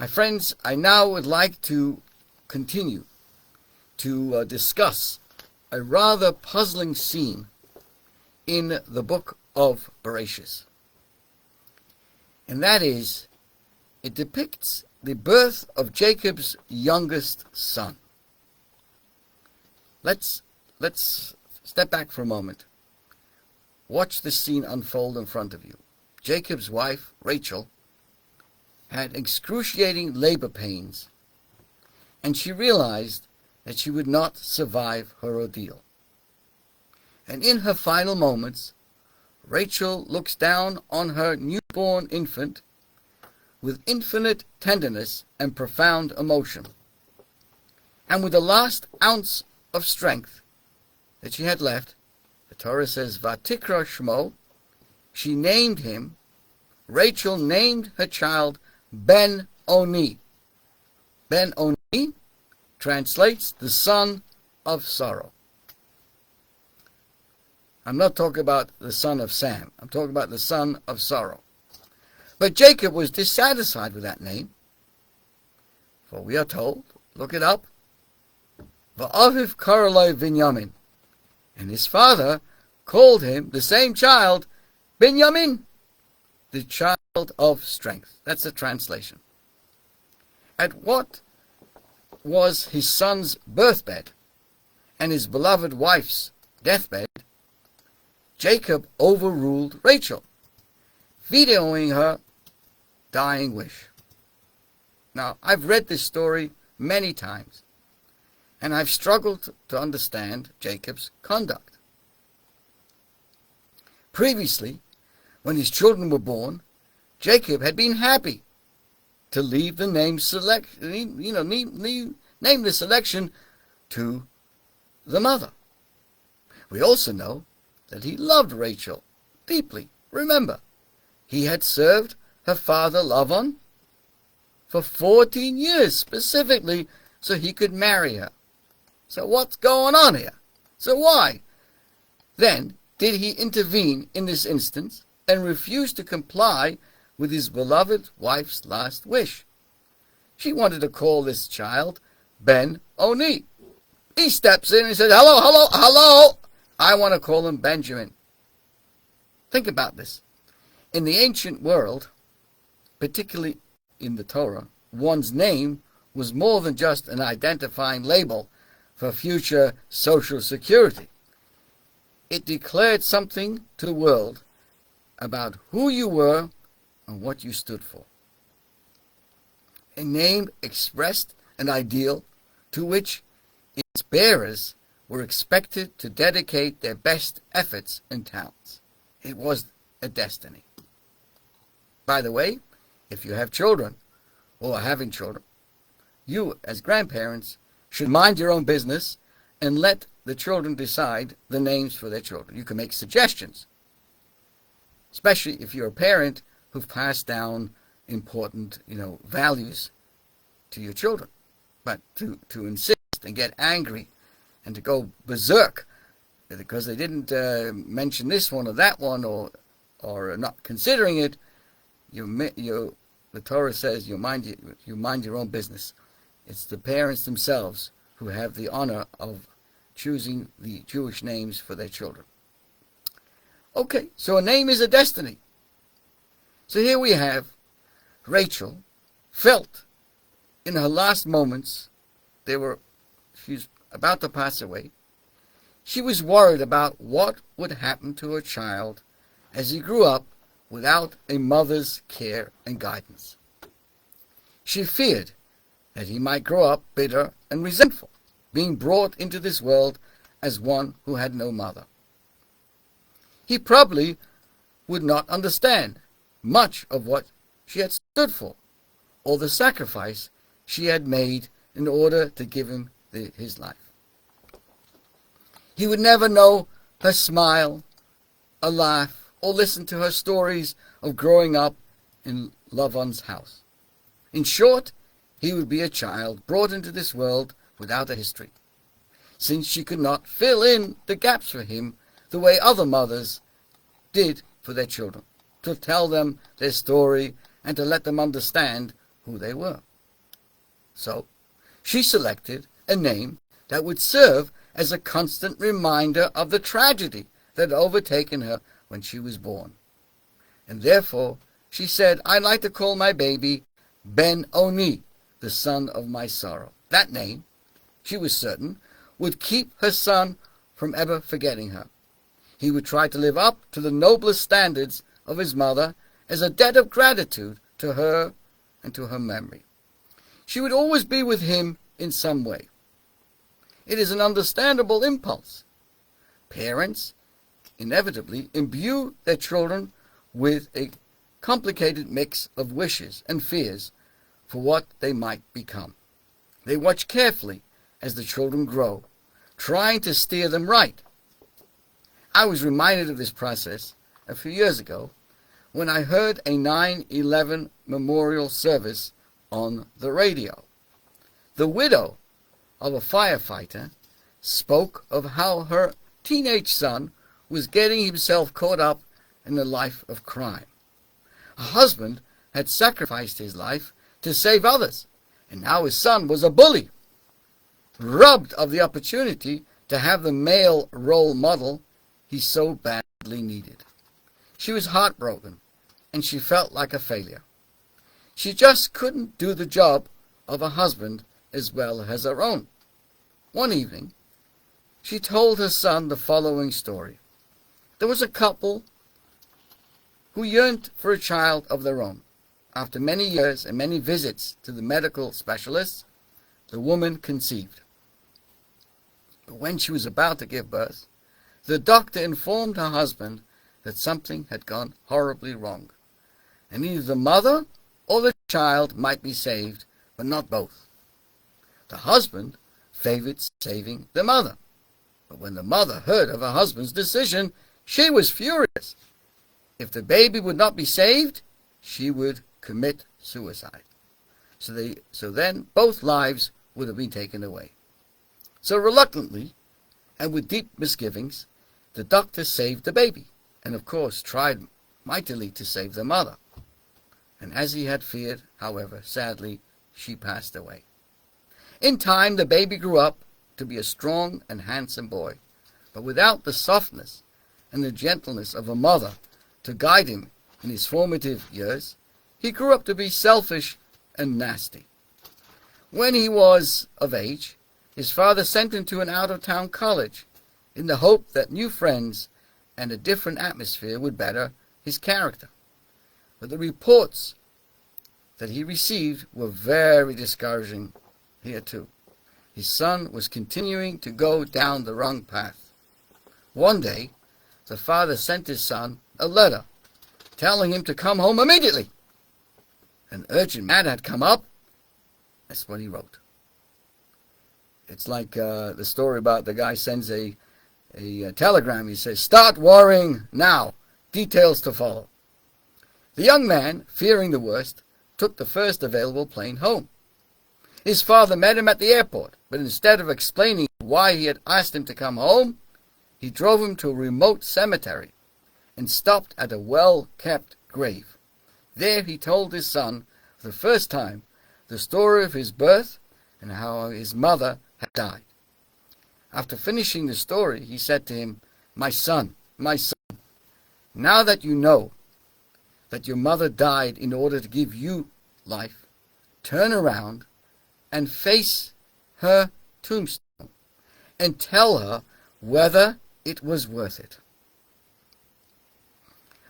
My friends, I now would like to continue to discuss a rather puzzling scene in the book of Bereshit. And that is, it depicts the birth of Jacob's youngest son. Let's step back for a moment. Watch this scene unfold in front of you. Jacob's wife, Rachel, had excruciating labor pains, and she realized that she would not survive her ordeal. And in her final moments, Rachel looks down on her newborn infant with infinite tenderness and profound emotion. And with the last ounce of strength that she had left, the Torah says, Vatikra Shmo, she named him, Rachel named her child Ben Oni. Ben Oni translates the son of sorrow. I'm not talking about the son of Sam. I'm talking about the son of sorrow. But Jacob was dissatisfied with that name. For we are told, look it up, Va'aviv karaloi Binyamin. And his father called him, the same child, Binyamin, the child of strength. That's the translation. At what was his son's birthbed and his beloved wife's deathbed, Jacob overruled Rachel, vetoing her dying wish. Now, I've read this story many times, and I've struggled to understand Jacob's conduct. Previously, when his children were born, Jacob had been happy to leave the name name the selection to the mother. We also know that he loved Rachel deeply. Remember, he had served her father Lavan for 14 years specifically so he could marry her. So what's going on here? So why then did he intervene in this instance and refuse to comply with his beloved wife's last wish? She wanted to call this child Ben Oni. He steps in and says, hello, I want to call him Benjamin. Think about this. In the ancient world, particularly in the Torah, one's name was more than just an identifying label for future social security. It declared something to the world about who you were and what you stood for. A name expressed an ideal to which its bearers were expected to dedicate their best efforts and talents. It was a destiny. By the way, if you have children or are having children, you as grandparents should mind your own business and let the children decide the names for their children. You can make suggestions, especially if you're a parent who've passed down important, values to your children. But to insist and get angry and to go berserk because they didn't mention this one or that one or not considering it, the Torah says you mind your own business. It's the parents themselves who have the honor of choosing the Jewish names for their children. Okay, so a name is a destiny. So here we have Rachel felt in her last moments, she's about to pass away. She was worried about what would happen to her child as he grew up without a mother's care and guidance. She feared that he might grow up bitter and resentful, being brought into this world as one who had no mother. He probably would not understand much of what she had stood for, or the sacrifice she had made in order to give him his life. He would never know her smile, a laugh, or listen to her stories of growing up in Lavan's house. In short, he would be a child brought into this world without a history, since she could not fill in the gaps for him the way other mothers did for their children, to tell them their story and to let them understand who they were. So she selected a name that would serve as a constant reminder of the tragedy that had overtaken her when she was born. And therefore she said, "I'd like to call my baby Ben-Oni, the son of my sorrow." That name, she was certain, would keep her son from ever forgetting her. He would try to live up to the noblest standards of his mother as a debt of gratitude to her and to her memory. She would always be with him in some way. It is an understandable impulse. Parents inevitably imbue their children with a complicated mix of wishes and fears for what they might become. They watch carefully as the children grow, trying to steer them right. I was reminded of this process a few years ago when I heard a 9/11 memorial service on the radio. The widow of a firefighter spoke of how her teenage son was getting himself caught up in the life of crime. Her husband had sacrificed his life to save others, and now his son was a bully. Robbed of the opportunity to have the male role model he so badly needed. She was heartbroken, and she felt like a failure. She just couldn't do the job of a husband as well as her own. One evening, she told her son the following story. There was a couple who yearned for a child of their own. After many years and many visits to the medical specialists, the woman conceived. But when she was about to give birth, the doctor informed her husband that something had gone horribly wrong, and either the mother or the child might be saved, but not both. The husband favored saving the mother, but when the mother heard of her husband's decision, she was furious. If the baby would not be saved, she would commit suicide. So then both lives would have been taken away. So reluctantly, and with deep misgivings, the doctor saved the baby, and of course tried mightily to save the mother. And as he had feared, however, sadly, she passed away. In time, the baby grew up to be a strong and handsome boy, but without the softness and the gentleness of a mother to guide him in his formative years, he grew up to be selfish and nasty. When he was of age, his father sent him to an out-of-town college in the hope that new friends and a different atmosphere would better his character. But the reports that he received were very discouraging here too. His son was continuing to go down the wrong path. One day, the father sent his son a letter telling him to come home immediately. An urgent matter had come up. That's what he wrote. It's like the story about the guy sends a telegram. He says, "Start worrying now. Details to follow." The young man, fearing the worst, took the first available plane home. His father met him at the airport, but instead of explaining why he had asked him to come home, he drove him to a remote cemetery and stopped at a well-kept grave. There he told his son, for the first time, the story of his birth and how his mother had died. After finishing the story, he said to him, my son, now that you know that your mother died in order to give you life, turn around and face her tombstone and tell her whether it was worth it."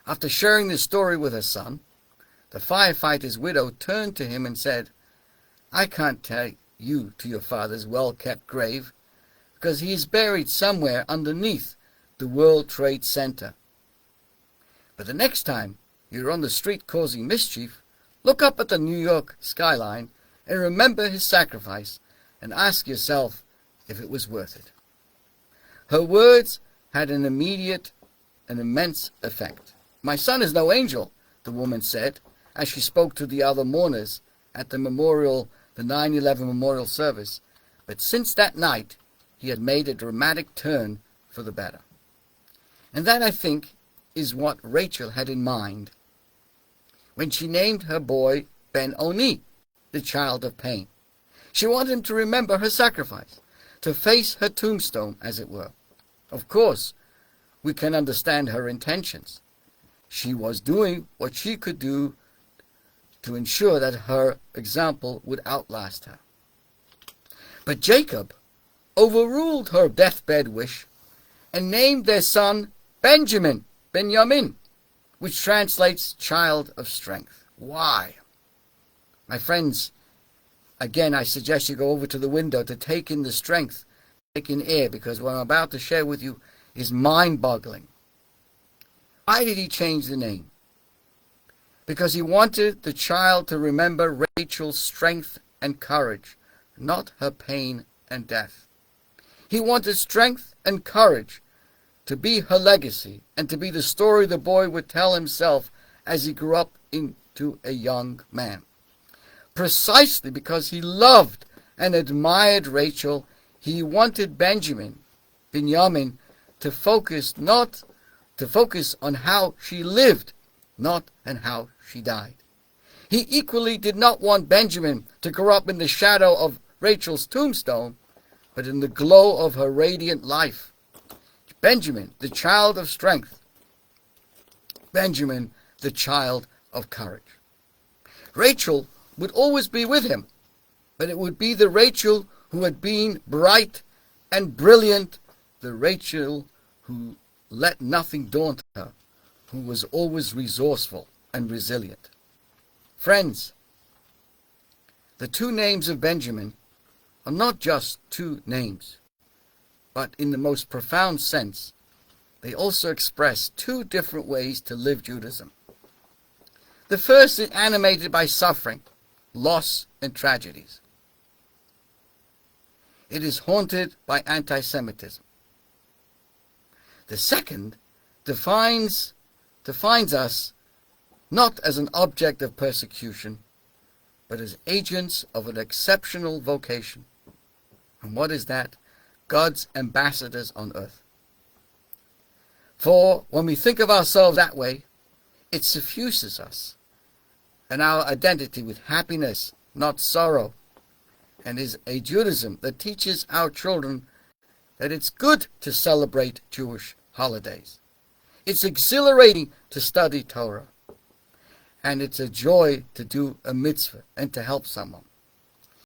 After sharing this story with her son, the firefighter's widow turned to him and said, "I can't take you to your father's well-kept grave because he is buried somewhere underneath the World Trade Center. But the next time you're on the street causing mischief, look up at the New York skyline and remember his sacrifice and ask yourself if it was worth it." Her words had an immediate and immense effect. "My son is no angel," the woman said, as she spoke to the other mourners at the 9/11 memorial service. But since that night, he had made a dramatic turn for the better. And that, I think, is what Rachel had in mind when she named her boy Ben-Oni, the child of pain. She wanted him to remember her sacrifice, to face her tombstone, as it were. Of course, we can understand her intentions. She was doing what she could do to ensure that her example would outlast her. But Jacob overruled her deathbed wish and named their son Benjamin, which translates child of strength. Why? My friends, again, I suggest you go over to the window to take in the strength, take in air, because what I'm about to share with you is mind-boggling. Why did he change the name? Because he wanted the child to remember Rachel's strength and courage, not her pain and death. He wanted strength and courage to be her legacy and to be the story the boy would tell himself as he grew up into a young man. Precisely because he loved and admired Rachel, he wanted Benjamin to focus on how she lived, not on how she died. He equally did not want Benjamin to grow up in the shadow of Rachel's tombstone, but in the glow of her radiant life. Benjamin, the child of strength. Benjamin, the child of courage. Rachel would always be with him, but it would be the Rachel who had been bright and brilliant, the Rachel who let nothing daunt her, who was always resourceful and resilient. Friends, the two names of Benjamin are not just two names, but in the most profound sense, they also express two different ways to live Judaism. The first is animated by suffering, loss, and tragedies. It is haunted by anti-Semitism. The second defines us not as an object of persecution, but as agents of an exceptional vocation. And what is that? God's ambassadors on earth. For when we think of ourselves that way, it suffuses us and our identity with happiness, not sorrow, and is a Judaism that teaches our children that it's good to celebrate Jewish holidays. It's exhilarating to study Torah. And it's a joy to do a mitzvah and to help someone.